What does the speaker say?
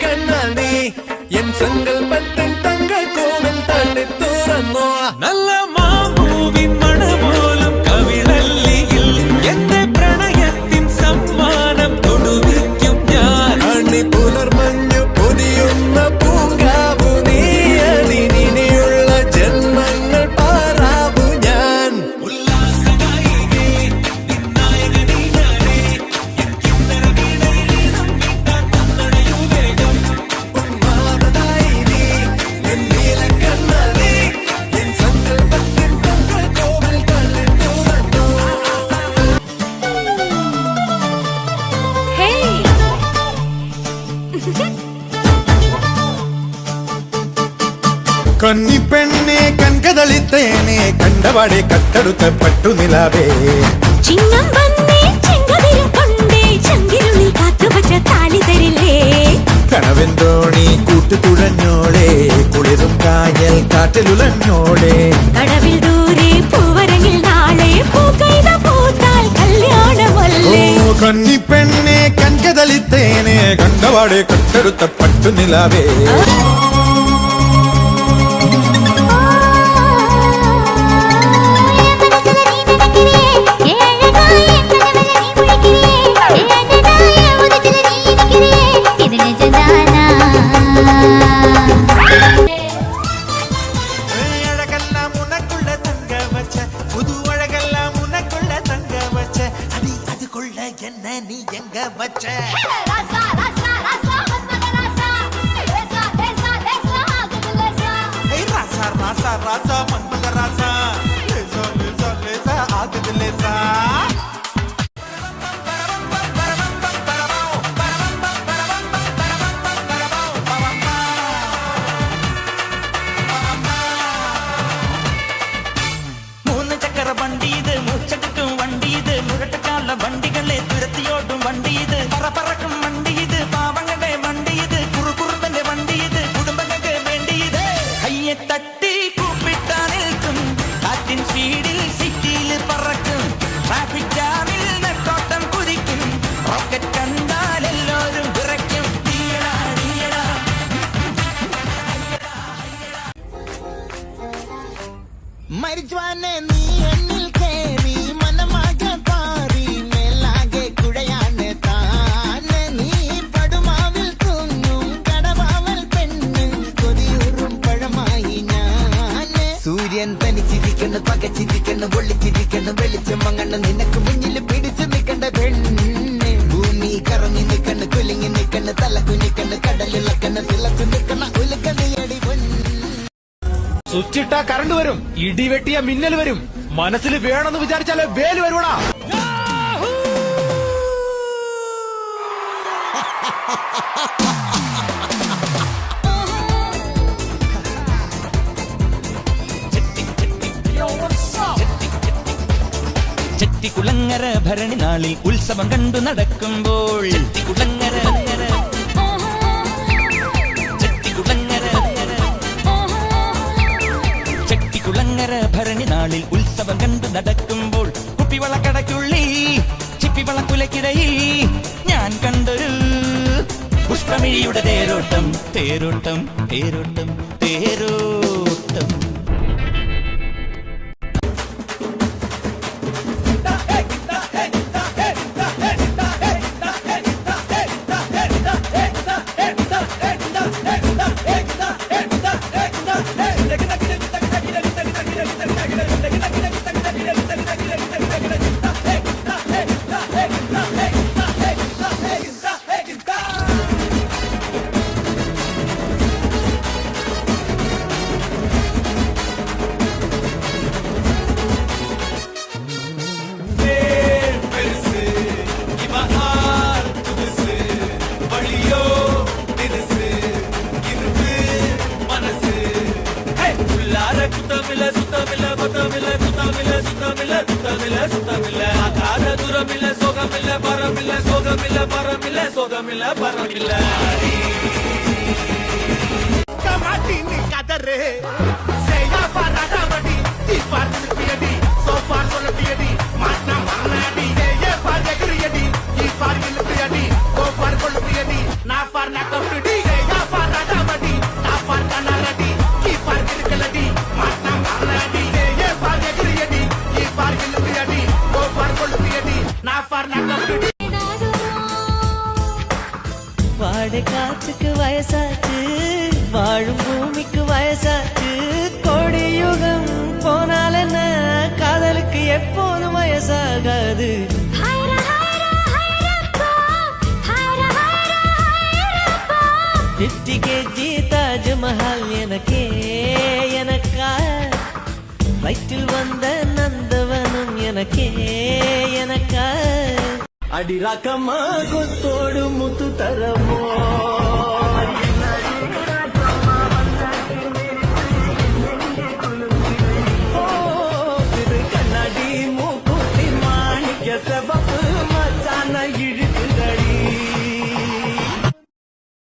കണ്ണാടി എൻ സങ്കൽപ്പത്തിൻ തങ്ക കോവിൽ തട്ടി തുറന്നു നല്ല മാമൂവിൻ മണപോലും കവിളല്ലിയിൽ എന്റെ പ്രണയത്തിൻ സമ്മാനം തൊടുവിക്കും ഞാൻ അണി പുലർമഞ്ഞു പൊതിയുന്ന പൂങ്കാവു നീ അതിനിയുള്ള ജന്മങ്ങൾ പാറാവു ഞാൻ കന്നിപ്പെണ്ണെ കൺകതളിത്തേനെ കണ്ടപാടെ കട്ടെടുത്ത പട്ടുനിലാവേ ചിങ്ങം വന്നേ ചെങ്കതിരും കൊണ്ടേ ചങ്കിരുന്നിൽ കാത്തുവച്ച താലി തരില്ലേ കണവൻ തോണി കൂട്ടുതുഴഞ്ഞോളെ കുളിരും കായൽ കാറ്റിലുലഞ്ഞോളെ കടവിൽ ദൂരെ പൂവരങ്ങിൽ നാളെ പൂക്കൈത പൂത്താൽ കല്യാണമല്ലേ കന്നിപ്പെണ്ണെ കൺകതളിത്തേനെ കണ്ടപാടെ കട്ടെടുത്ത പട്ടുനിലാവേ நீ எங்க வச்ச ராசா ராசா ராசா மன்மத ராசா லேசா லேசா லேசா ஆகுது லேசா ஏ ராசா ராசா ராசா மன்மத ராசா லேசா லேசா லேசா ஆகுது லேசா മൂന്ന് ചക്ര വണ്ടി ഇത് മൂച്ചടുക്കും വണ്ടി ഇത് മുരട്ടക്കാല വണ്ടികളെ തുരത്തിയോടും വണ്ടി ഇത് പറക്കും വണ്ടി ഇത് പാവങ്ങളുടെ വണ്ടി ഇത് കുറുകുറുമ്പന്റെ വണ്ടി ഇത് കുടുംബങ്ങൾക്ക് വേണ്ടി ഇത് കയ്യെ തട്ടി കൂപ്പിട്ടാ നിൽക്കും കാറ്റിൻ സ്പീഡിൽ സിറ്റിയിൽ പറക്കും ട്രാഫിക് ജാമിൽ നെട്ടോട്ടം കുതിക്കും റോക്കറ്റ് കണ്ടാൽ എല്ലാവരും വിറയ്ക്കും മരിച്ചുവാനെ നീ എന്നിൽ കേറി മനമാകെ പാറി മേലാകെ കുഴയാണ് താനെ നീ പടുമാവിൽ തൂങ്ങും കടവാവൽ പെണ്ണ് കൊതിയൂറും പഴമായി ഞാന് സൂര്യൻ തനിച്ചിരിക്കുന്നു പകച്ചിരിക്കുന്നു പൊള്ളിച്ചിരിക്കുന്നു വെളിച്ചം മങ്ങണ് നിനക്ക് മുന്നിൽ പിടിച്ചു നിൽക്കണ്ട പെണ്ണ് ഭൂമി കറങ്ങി നിൽക്കണ് കുലുങ്ങി നിൽക്കണ് തല കുനിക്കണ് കടലിളക്കണ് തിളച്ചു നിൽക്കണ ഉലുക്കണിയടി പൊന്ന് സ്വിച്ചിട്ടാ കറണ്ട് വരും, ഇടിവെട്ടിയ മിന്നൽ വരും, മനസ്സിൽ വേണമെന്ന് വിചാരിച്ചാലേ വേല് വരുവടാ. ചെട്ടിക്കുളങ്ങര ഭരണി നാളിൽ ഉത്സവം കണ്ടു നടക്കുമ്പോൾ ചെട്ടിക്കുളങ്ങര ഭരണി നാളിൽ ഉത്സവം കണ്ടു നടക്കുമ്പോൾ കുപ്പിവളക്കടയ്ക്കുള്ളിൽ ചിപ്പിവളക്കുലക്കിടയിൽ ഞാൻ കണ്ടൊരു പുഷ്പമിഴിയുടെ തേരോട്ടം തേരോട്ടം തേരോട്ടം തേരോട്ടം. Not for காட்டுக்கு வயசாச்சு வாழும் பூமிக்கு வயசாச்சு கோடி யுகம் போனால் என்ன காதலுக்கு எப்போதும் வயசாகாது ஹைரா ஹைரா ஹைரப்பா ஹைரா ஹைரா ஹைரப்பா 50 கேஜி தாஜ்மஹால் எனக்கே எனக்கா வயிற்றில் வந்த நந்தவனும் எனக்கே எனக்கா அடிராக்கம்மா கொத்தோடு முத்து தரமோ